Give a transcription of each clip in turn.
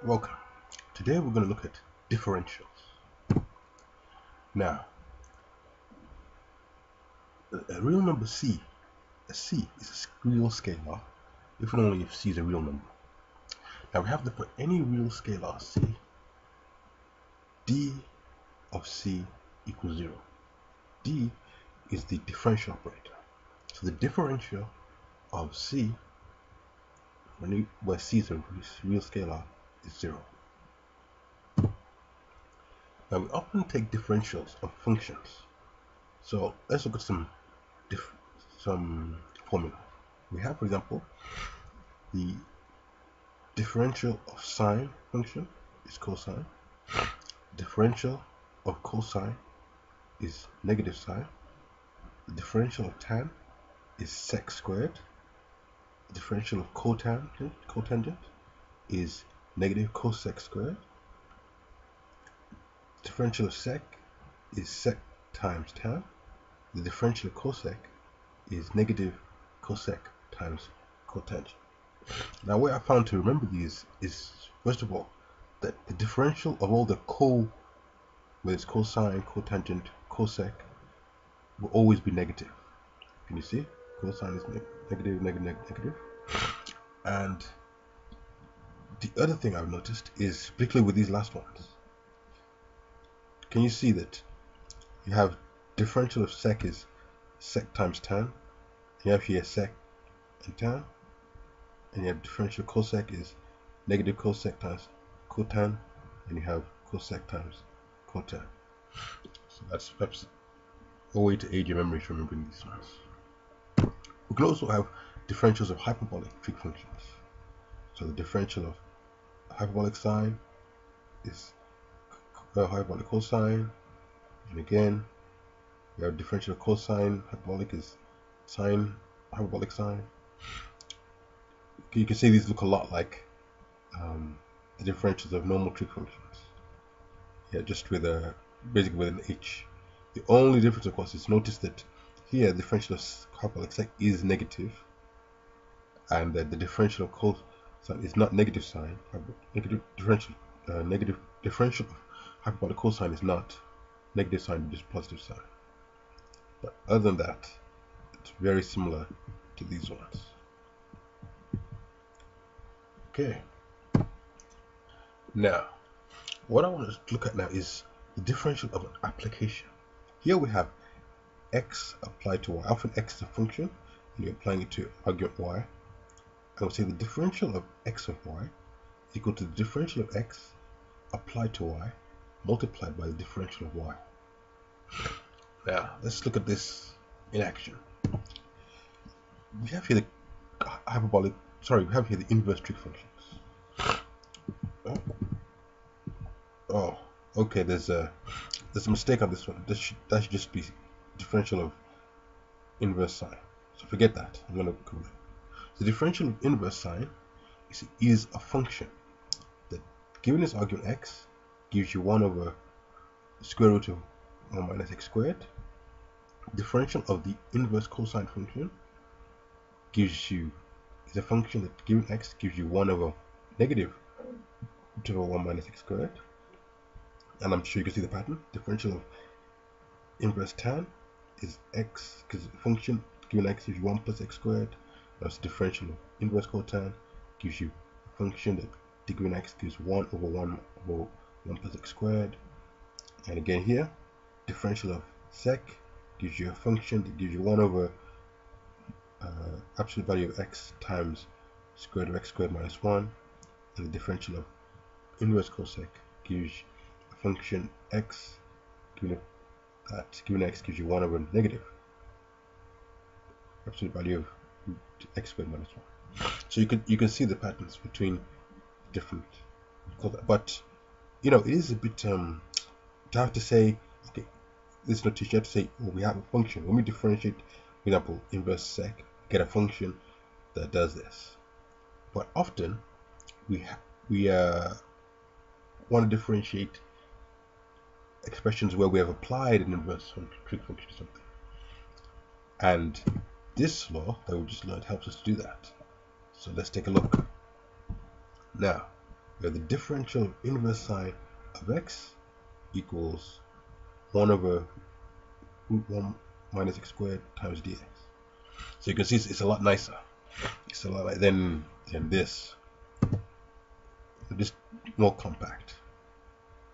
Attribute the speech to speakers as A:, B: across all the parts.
A: Welcome. Today we're going to look at differentials. Now, a real number C, a C is a real scalar if and only if C is a real number. Now we have to put any real scalar C, d of C equals 0. D is the differential operator. So the differential of C, where C is a real scalar, is 0. Now we often take differentials of functions. So let's look at some formula. We have, for example, the differential of sine function is cosine. Differential of cosine is negative sine. The differential of tan is sec squared. The differential of cotangent is negative cosec squared. The differential of sec is sec times tan. The differential of cosec is negative cosec times cotangent. Now, what I found to remember these is, first of all, that the differential of all the whether it's cosine, cotangent, cosec, will always be negative. Can you see? Cosine is negative, negative, negative. And the other thing I've noticed is, particularly with these last ones, can you see that you have differential of sec is sec times tan. You have here sec and tan. And you have differential cosec is negative cosec times cotan, and you have cosec times cotan. So that's perhaps a way to aid your memory for remembering these ones. We can also have differentials of hyperbolic trig functions. So the differential of hyperbolic sine is hyperbolic cosine, and again we have differential of cosine hyperbolic is sine hyperbolic sine. You can see these look a lot like the differentials of normal trig functions. Yeah, just with basically with an h. The only difference, of course, is notice that here the differential of hyperbolic sec is negative, and that the differential of cosine is not negative sine. Negative differential of hyperbolic cosine is not negative sine, just positive sine. But other than that, it's very similar to these ones. Okay. Now, what I want to look at now is the differential of an application. Here we have x applied to y. Often x is a function, and you're applying it to argument y. I would say the differential of x of y is equal to the differential of x applied to y multiplied by the differential of y. Now, let's look at this in action. We have here the inverse trig functions. Oh, okay, there's a mistake on this one. That should just be differential of inverse sine. So forget that. I'm going to go there. The differential of inverse sine is a function that, given its argument x, gives you 1 over the square root of 1 minus x squared. Differential of the inverse cosine function is a function that, given x, gives you 1 over negative root over 1 minus x squared. And I'm sure you can see the pattern. Differential of inverse tan is x, because the function given x gives you 1 plus x squared. That's the differential of inverse cotan gives you a function that given x gives 1 over 1 plus x squared. And again here, differential of sec gives you a function that gives you 1 over absolute value of x times square root of x squared minus 1. And the differential of inverse cosec gives a function x given x gives you 1 over negative absolute value of x squared minus 1. So you can see the patterns between different, but you know, it is a bit to have to say, okay, this notation, you have to say, well, we have a function. When we differentiate, for example, inverse sec, get a function that does this. But often we want to differentiate expressions where we have applied an inverse trig function to something, and this law that we just learned helps us to do that. So let's take a look. Now, where the differential of inverse sine of x equals 1 over root 1 minus x squared times dx. So you can see it's a lot nicer. It's a lot like than this. Just more compact.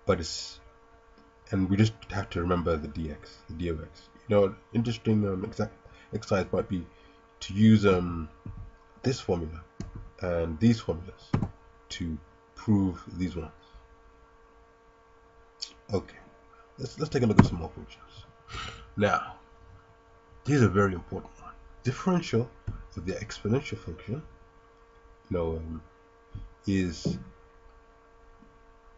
A: But it's, and we just have to remember the dx, the d of x. You know, interesting exercise might be to use this formula and these formulas to prove these ones. Okay, let's take a look at some more functions. Now, these are very important one. Differential of the exponential function, is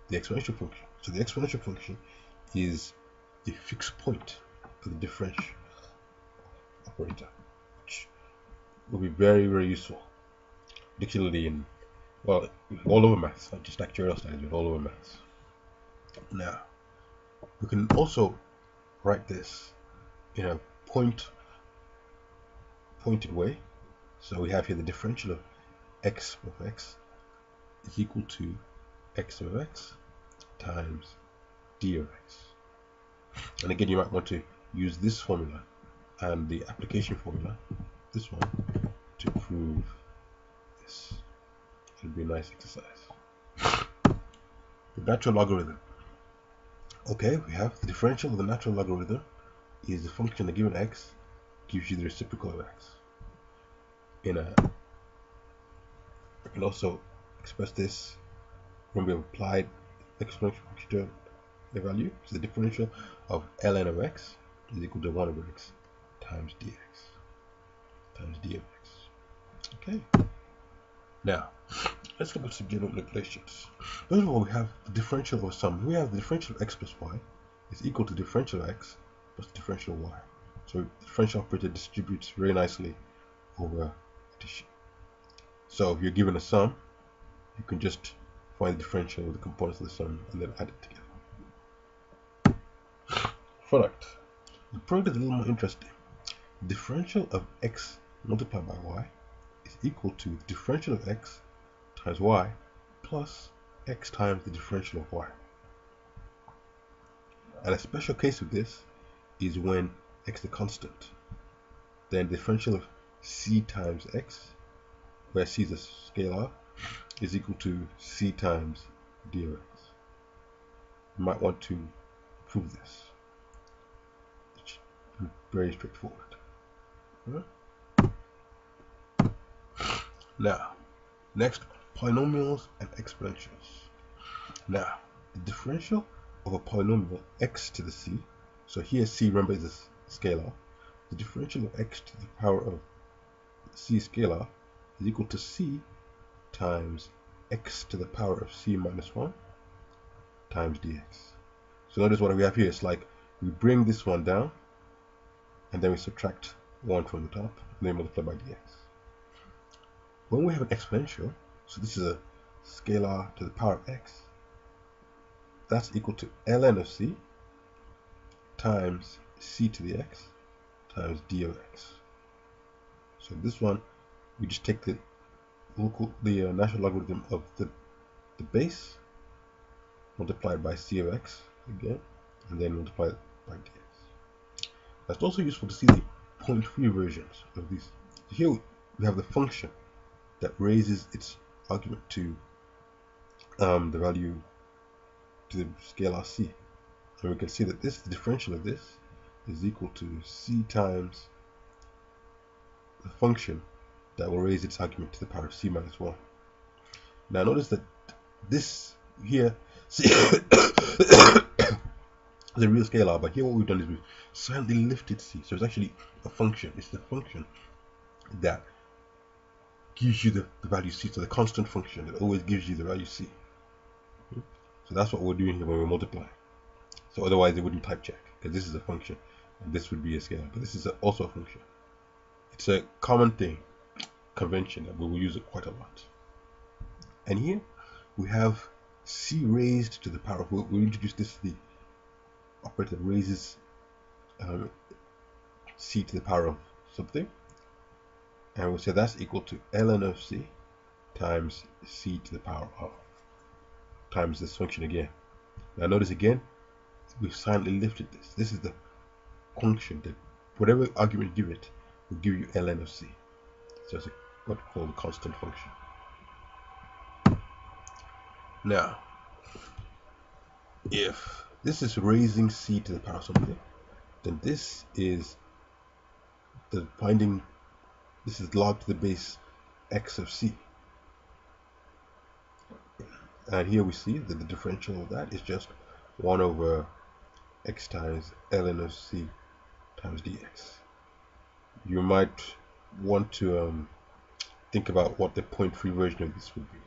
A: the exponential function. So the exponential function is the fixed point of the differential operator, which will be very, very useful, particularly in, well, all over maths, not just actuarial studies, but all over maths. Now, we can also write this in a pointed way. So we have here the differential of x of x is equal to x of x times d of x. And again, you might want to use this formula and the application formula, this one, to prove this. It'll be a nice exercise. The natural logarithm. Okay, we have the differential of the natural logarithm is the function of given x gives you the reciprocal of x. I can also express this when we have applied exponential function to the value. So the differential of ln of x is equal to 1 over x times dx times d of x. Okay. Now, let's look at some general manipulations. First of all, we have the differential of a sum. We have the differential of x plus y is equal to differential of x plus the differential of y. So the differential operator distributes very nicely over addition. So if you're given a sum, you can just find the differential of the components of the sum and then add it together. Product. The product is a little more interesting. The differential of x multiplied by y is equal to the differential of x times y plus x times the differential of y. And a special case of this is when x is a constant. Then the differential of c times x, where c is a scalar, is equal to c times d of x. You might want to prove this. It's very straightforward. Now, next, polynomials and exponentials. Now, the differential of a polynomial x to the c, so here c, remember, is a scalar. The differential of x to the power of c scalar is equal to c times x to the power of c minus 1 times dx. So notice what we have here. It's like we bring this one down and then we subtract 1 from the top and then multiply by dx. When we have an exponential, so this is a scalar to the power of x, that's equal to ln of c times c to the x times d of x. So this one, we just take the natural logarithm of the base multiplied by c of x again, and then multiply it by dx. That's also useful to see the point-free versions of these. So here we have the function that raises its argument to the value to the scalar c, and we can see that the differential of this is equal to c times the function that will raise its argument to the power of c minus 1. Now notice that this here c is a real scalar, but here what we've done is we've slightly lifted c, so it's actually a function. It's the function that gives you the value c, so the constant function that always gives you the value c. So that's what we're doing here when we're multiplying. So otherwise it wouldn't type check, because this is a function and this would be a scalar, but this is also a function. It's a common thing, convention, that we will use it quite a lot. And here we have c raised to the power of, we'll introduce this to the operator that raises c to the power of something, and we'll say that's equal to ln of c times c to the power of. times this function again. Now notice again, we've silently lifted this. This is the function that whatever argument you give it will give you ln of c. So it's what we call a constant function. Now, if this is raising c to the power of something, then this is the finding. This is log to the base x of c. And here we see that the differential of that is just 1 over x times ln of c times dx. You might want to think about what the point-free version of this would be.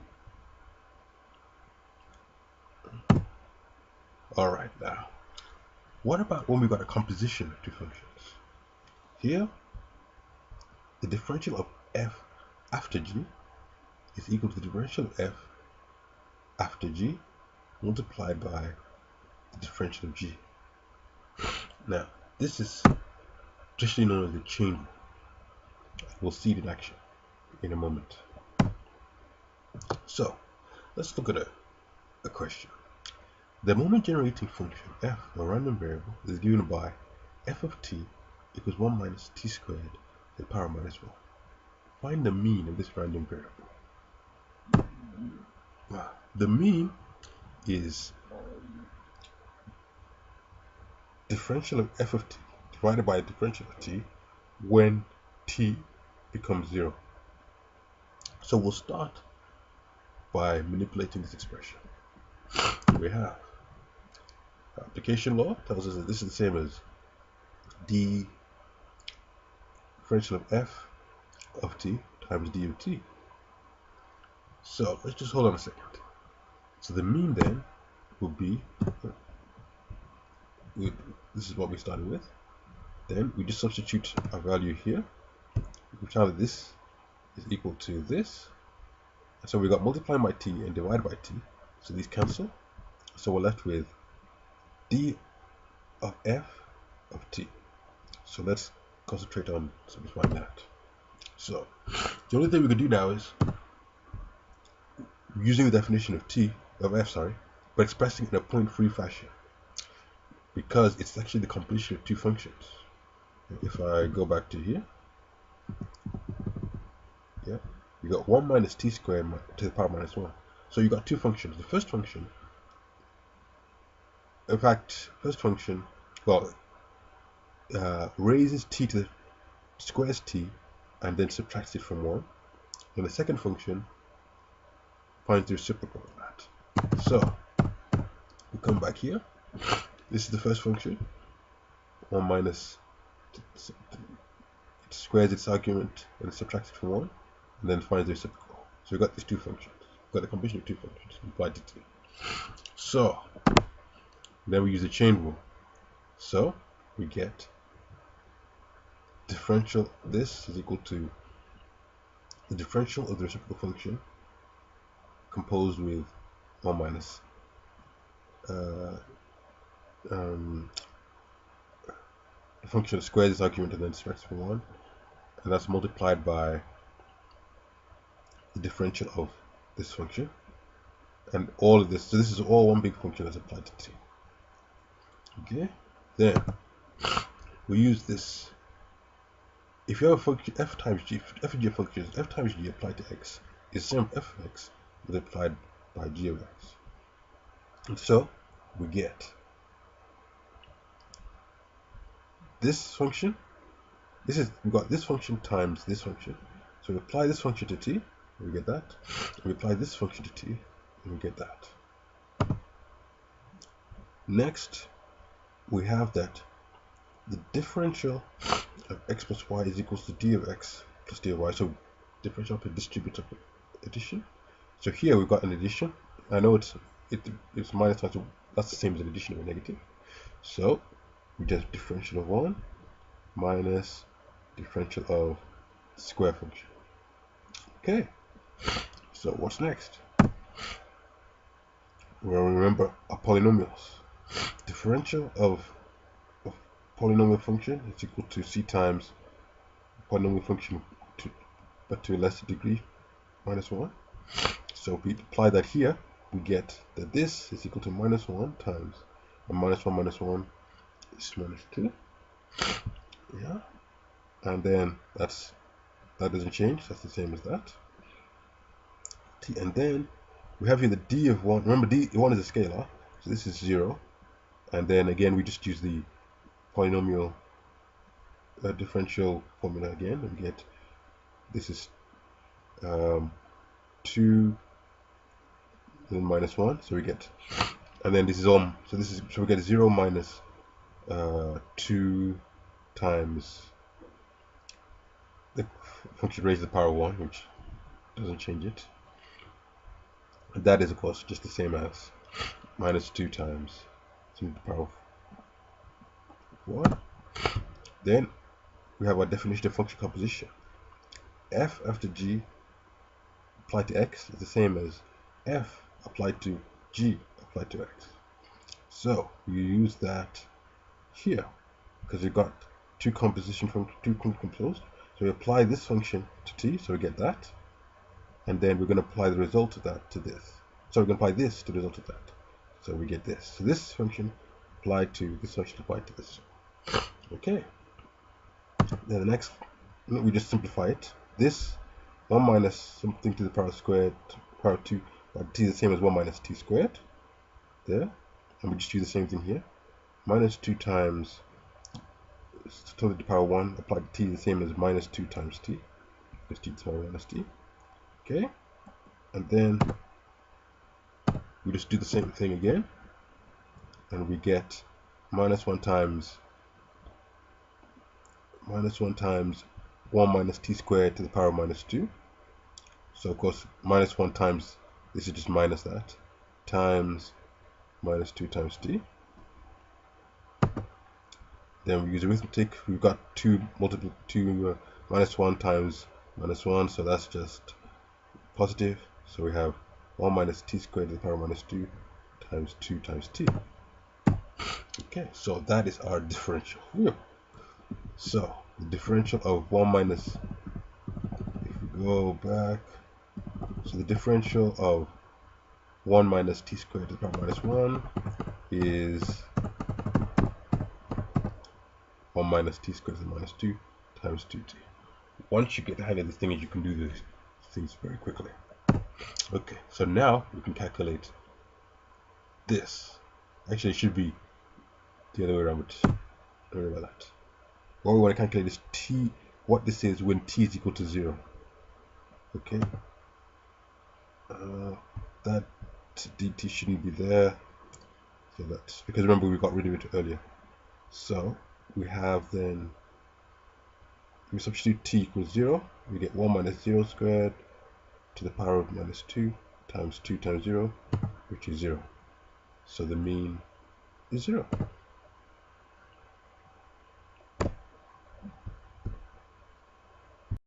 A: Alright, now, what about when we've got a composition of two functions? Here, the differential of f after g is equal to the differential of f after g multiplied by the differential of g. Now, this is traditionally known as the chain rule. We'll see it in action in a moment. So, let's look at a question. The moment generating function f, a random variable, is given by f of t equals 1 minus t squared to the power minus 1. Find the mean of this random variable. The mean is differential of f of t divided by differential of t when t becomes 0. So we'll start by manipulating this expression. We have application law tells us that this is the same as d differential of f of t times d of t. So let's just hold on a second. So the mean then will be, this is what we started with. Then we just substitute our value here. We found that this is equal to this. So we got multiplied by t and divided by t. So these cancel. So we're left with d of f of t. So let's concentrate on simplifying that. So the only thing we can do now is using the definition of t of f, but expressing it in a point-free fashion, because it's actually the composition of two functions. If I go back to here, yeah, you got 1 minus t squared to the power minus 1. So you got two functions. The first function, in fact, raises t to the squares t and then subtracts it from 1. And the second function finds the reciprocal of that. So we come back here. This is the first function. 1 minus, it squares its argument and subtracts it from 1, and then finds the reciprocal. So we've got these two functions. We've got the combination of two functions applied to t. So then we use the chain rule. So we get differential. This is equal to the differential of the reciprocal function composed with 1 minus the function squares its argument and then subtracts from 1, and that's multiplied by the differential of this function and all of this. So this is all one big function that's applied to t. Okay, then we use this. If you have a function f times g, f and g functions, f times g applied to x is the same f of x multiplied by g of x. And so we get this function. We've got this function times this function. So we apply this function to t, we get that. We apply this function to t, and we get that. Next, we have that the differential of x plus y is equals to d of x plus d of y. So differential of a distributive addition. So here we've got an addition. I know it's minus 1, so that's the same as an addition of a negative. So we just differential of 1 minus differential of the square function. Okay, so what's next? Well, remember our polynomials. Differential of polynomial function is equal to c times polynomial function but to a lesser degree minus 1. So we apply that here. we get that this is equal to minus 1 times minus 1 minus 1 is minus 2. Yeah, and then that doesn't change, that's the same as that. And then we have here the d of 1. Remember, d1 is a scalar, so this is 0. And then again, we just use the polynomial differential formula again, and we get this is 2 and then minus 1, so we get, and then this is so we get 0 minus 2 times the function raised to the power 1, which doesn't change it. And that is, of course, just the same as minus 2 times to the power of 1. Then we have our definition of function composition. F after g applied to x is the same as f applied to g applied to x. So you use that here because we've got two composed. So we apply this function to t, so we get that, and then we're going to apply the result of that to this. So we're going to apply this to the result of that, so we get this. So this function applied to this function applied to this. Okay. Then the next, we just simplify it. This 1 minus something to the power squared, power 2, t is the same as 1 minus t squared. There, and we just do the same thing here. Minus 2 times to the power 1 applied to t is the same as minus 2 times t, because t is smaller than minus t. Okay, and then we just do the same thing again, and we get minus 1 times 1 minus t squared to the power of minus 2. So of course minus 1 times this is just minus that, times minus 2 times t. Then we use arithmetic. We've got minus 1 times minus 1, so that's just positive. So we have 1 minus t squared to the power of minus 2 times 2 times t. Okay, so that is our differential. So the differential of 1 minus, if we go back, so the differential of 1 minus t squared to the power of minus 1 is 1 minus t squared to the minus 2 times 2t. Once you get the hang of these things, you can do these things very quickly. Okay, so now we can calculate this. Actually, it should be the other way around, but don't worry about that. What we want to calculate is t, what this is when t is equal to 0. Okay, that dt shouldn't be there, so that's because remember we got rid of it earlier. So we have then, we substitute t equals 0, we get 1 minus 0 squared to the power of minus 2 times 2 times 0, which is 0. So the mean is 0.